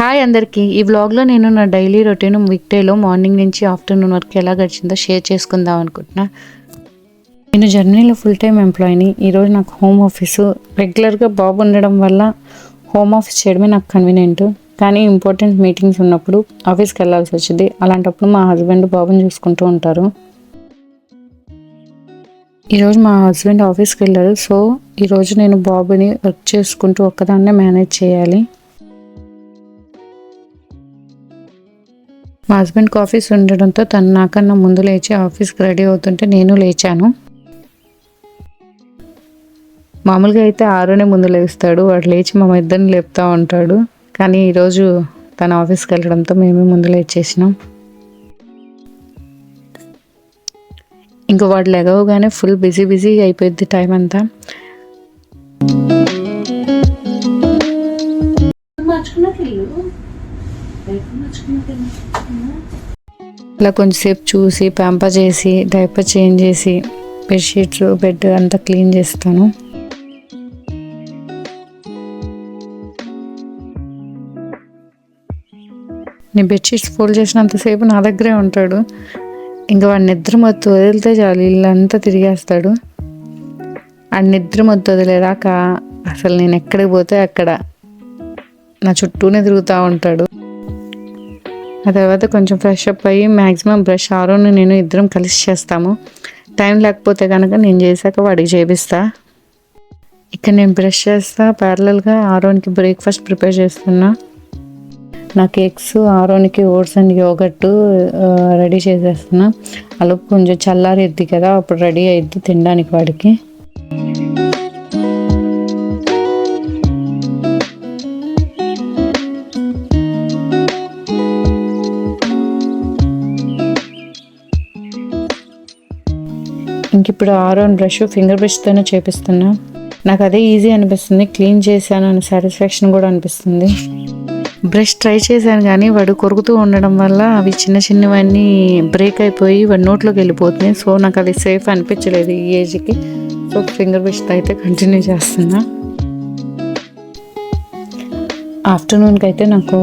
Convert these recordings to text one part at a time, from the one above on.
Hi అందరికీ. ఈ వ్లాగ్లో నేను నా డైలీ రొటీన్ వీక్డేలో మార్నింగ్ నుంచి ఆఫ్టర్నూన్ వరకు ఎలా గడిచిందో షేర్ చేసుకుందాం అనుకుంటున్నా. నేను జర్నీలో ఫుల్ టైం ఎంప్లాయీని. ఈరోజు నాకు హోమ్ ఆఫీసు రెగ్యులర్గా బాబు ఉండడం వల్ల హోమ్ ఆఫీస్ చేయడమే నాకు కన్వీనియంట్. కానీ ఇంపార్టెంట్ మీటింగ్స్ ఉన్నప్పుడు ఆఫీస్కి వెళ్ళాల్సి వచ్చింది. అలాంటప్పుడు మా హస్బెండ్ బాబుని చూసుకుంటూ ఉంటారు. ఈరోజు మా హస్బెండ్ ఆఫీస్కి వెళ్ళారు. సో ఈరోజు నేను బాబుని వర్క్ చేసుకుంటూ ఒక్కదాన్నే మేనేజ్ చేయాలి. మా హస్బెండ్కి ఆఫీస్ ఉండడంతో తను నాకన్నా ముందు లేచి ఆఫీస్కి రెడీ అవుతుంటే నేను లేచాను. మామూలుగా అయితే ఆరునే ముందు లేస్తాడు. వాడు లేచి మా ఇద్దరిని లేపుతూ ఉంటాడు. కానీ ఈరోజు తను ఆఫీస్కి వెళ్ళడంతో మేమే ముందు లేచేసినాం. ఇంక వాడు లెగవగానే ఫుల్ బిజీ అయిపోయింది టైం అంతా. ఇలా కొంచెంసేపు చూసి ప్యాంపర్ చేసి డైపర్ చేంజ్ చేసి బెడ్షీట్స్ బెడ్ అంతా క్లీన్ చేస్తాను. నేను బెడ్షీట్స్ ఫోల్డ్ చేసినంతసేపు నా దగ్గరే ఉంటాడు. ఇంకా వాడి నిద్ర మొత్తం వదిలితే చాలు ఇల్లంతా తిరిగేస్తాడు. ఆ నిద్ర మొత్తం వదిలేదాకా అసలు నేను ఎక్కడికి పోతే అక్కడ నా చుట్టూనే తిరుగుతూ ఉంటాడు. ఆ తర్వాత కొంచెం ఫ్రెష్ అప్ అయ్యి మ్యాక్సిమం బ్రష్ ఆరోను నేను ఇద్దరం కలిసి చేస్తాము. టైం లేకపోతే కనుక నేను చేశాక వాడికి చేపిస్తా. ఇక్కడ నేను బ్రష్ చేస్తా, ప్యారలల్గా ఆరోన్కి బ్రేక్ఫాస్ట్ ప్రిపేర్ చేస్తున్నా. నాకు ఎగ్స్, ఆరోన్కి ఓట్స్ అండ్ యోగర్ట్ రెడీ చేసేస్తున్నా. అలా కొంచెం చల్లారిద్ది కదా, అప్పుడు రెడీ అయిద్ది తినడానికి వాడికి. ఇంక ఇప్పుడు ఆరోన్ బ్రష్ ఫింగర్ బ్రష్తోనే చేపిస్తున్నా. నాకు అదే ఈజీ అనిపిస్తుంది. క్లీన్ చేశాను అనే సాటిస్ఫాక్షన్ కూడా అనిపిస్తుంది. బ్రష్ ట్రై చేశాను కానీ వాడు కొరుకుతూ ఉండడం వల్ల అవి చిన్నవన్నీ బ్రేక్ అయిపోయి వాడి నోట్లోకి వెళ్ళిపోతున్నాయి. సో నాకు అది సేఫ్ అనిపించలేదు ఈ ఏజ్కి. సో ఫింగర్ బ్రష్తో అయితే కంటిన్యూ చేస్తున్నా. ఆఫ్టర్నూన్కి అయితే నాకు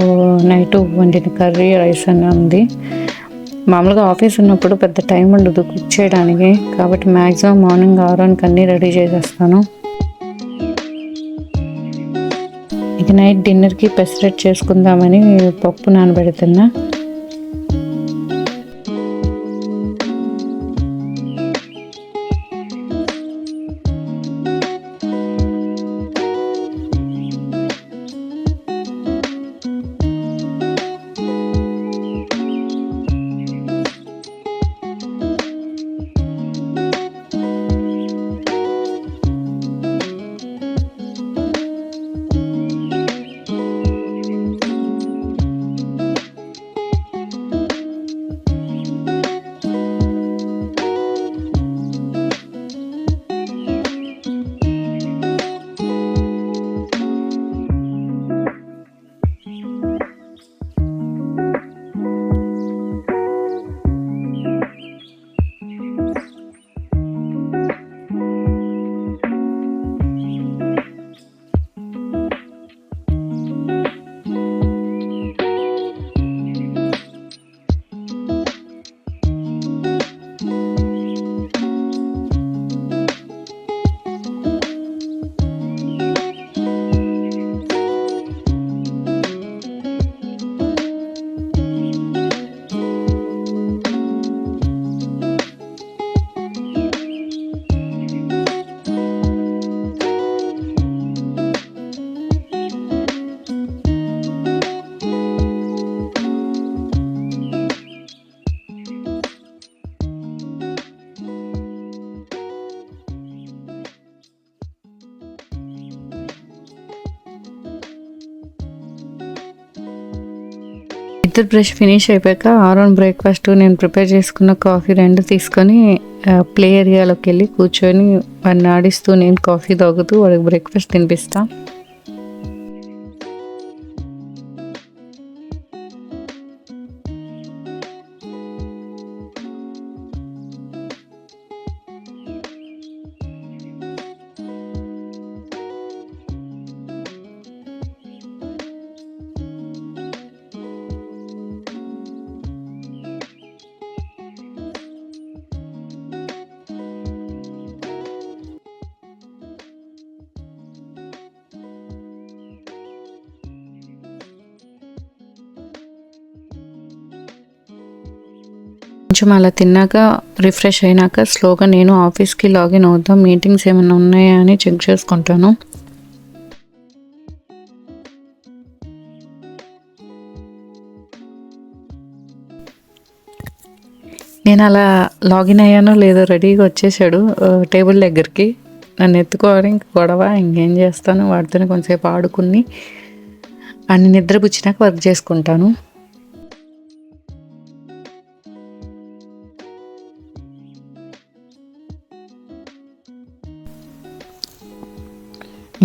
నైట్ వండిన కర్రీ రైస్ అని ఉంది. మామూలుగా ఆఫీస్ ఉన్నప్పుడు పెద్ద టైం ఉండదు కుక్ చేయడానికి. కాబట్టి మ్యాక్సిమం మార్నింగ్ ఆరోన్కి అన్నీ రెడీ చేసేస్తాను. ఇక నైట్ డిన్నర్కి పెసరెట్ చేసుకుందామని పప్పు నానబెడుతున్నా. ఇద్దరు బ్రష్ ఫినిష్ అయిపోయాక ఆరోన్ బ్రేక్ఫాస్ట్ నేను ప్రిపేర్ చేసుకున్న కాఫీ రెండు తీసుకొని ప్లే ఏరియాలోకి వెళ్ళి కూర్చొని వాడిని ఆడిస్తూ నేను కాఫీ తాగుతూ వాడికి బ్రేక్ఫాస్ట్ తినిపిస్తా. కొంచెం అలా తిన్నాక రిఫ్రెష్ అయినాక స్లోగా నేను ఆఫీస్కి లాగిన్ అవుతాం. మీటింగ్స్ ఏమైనా ఉన్నాయా అని చెక్ చేసుకుంటాను. నేను అలా లాగిన్ అయ్యానో లేదో రెడీగా వచ్చేసాడు టేబుల్ దగ్గరికి. నన్ను ఎత్తుకోవాలి, ఇంక గొడవ, ఇంకేం చేస్తాను, వాడితోనే కొంచెంసేపు ఆడుకుని అన్ని నిద్రపుచ్చినాక వర్క్ చేసుకుంటాను.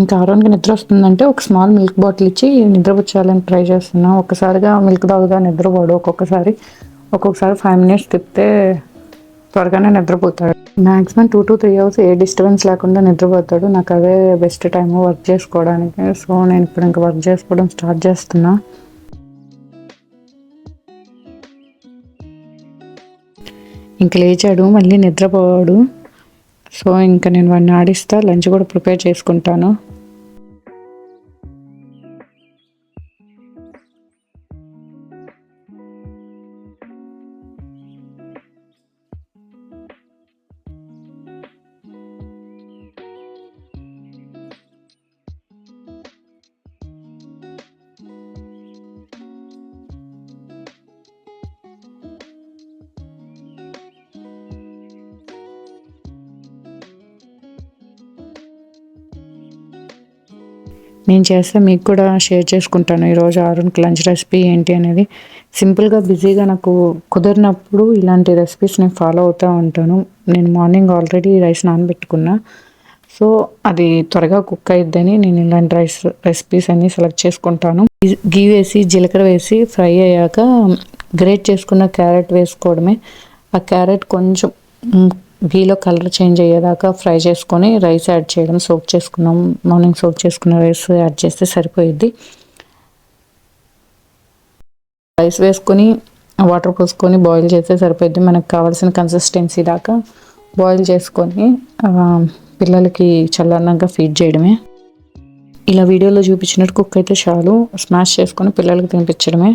ఇంకా ఆరోన్కి నిద్ర వస్తుందంటే ఒక స్మాల్ మిల్క్ బాటిల్ ఇచ్చి నిద్రపుచ్చాలని ట్రై చేస్తున్నా. ఒక్కసారిగా మిల్క్ తాగుదా నిద్రపోడు. ఒక్కొక్కసారి 5 minutes తిప్పితే త్వరగానే నిద్రపోతాడు. మ్యాక్సిమం 2 to 3 hours ఏ డిస్టర్బెన్స్ లేకుండా నిద్రపోతాడు. నాకు అదే బెస్ట్ టైము వర్క్ చేసుకోవడానికి. సో నేను ఇప్పుడు ఇంకా వర్క్ చేసుకోవడం స్టార్ట్ చేస్తున్నా. ఇంక లేచాడు, మళ్ళీ నిద్రపోవాడు. సో ఇంకా నేను వాడిని ఆడిస్తా, లంచ్ కూడా ప్రిపేర్ చేసుకుంటాను. నేను చేస్తే మీకు కూడా షేర్ చేసుకుంటాను ఈరోజు ఆరోన్కి లంచ్ రెసిపీ ఏంటి అనేది. సింపుల్గా బిజీగా నాకు కుదిరినప్పుడు ఇలాంటి రెసిపీస్ నేను ఫాలో అవుతూ ఉంటాను. నేను మార్నింగ్ ఆల్రెడీ రైస్ నానబెట్టుకున్నా. సో అది త్వరగా కుక్ అయిద్దని నేను ఇలాంటి రెసిపీస్ అన్నీ సెలెక్ట్ చేసుకుంటాను. గీ వేసి జీలకర్ర వేసి ఫ్రై అయ్యాక గ్రేట్ చేసుకున్న క్యారెట్ వేసుకోవడమే. ఆ క్యారెట్ కొంచెం గీలో కలర్ చేంజ్ అయ్యేదాకా ఫ్రై చేసుకొని రైస్ యాడ్ చేయడం. మార్నింగ్ సోక్ చేసుకున్న రైస్ యాడ్ చేస్తే సరిపోయిద్ది. రైస్ వేసుకొని వాటర్ పోసుకొని బాయిల్ చేస్తే సరిపోయిద్ది. మనకు కావాల్సిన కన్సిస్టెన్సీ దాకా బాయిల్ చేసుకొని పిల్లలకి చల్లన్నాక ఫీడ్ చేయడమే. ఇలా వీడియోలో చూపించినట్టు కుక్ అయితే చాలు, స్మాష్ చేసుకొని పిల్లలకి తినిపించడమే.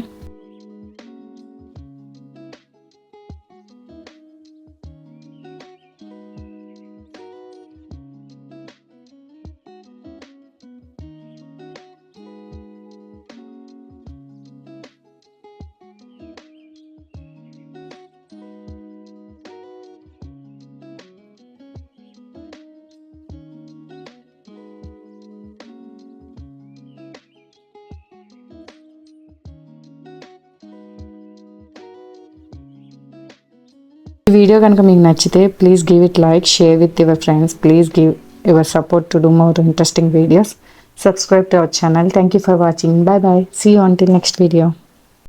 ఈ వీడియో కనుక మీకు నచ్చితే please give it like, share with your friends. Please give your support to do more interesting videos. Subscribe to our channel. Thank you for watching. Bye bye. See you until next video.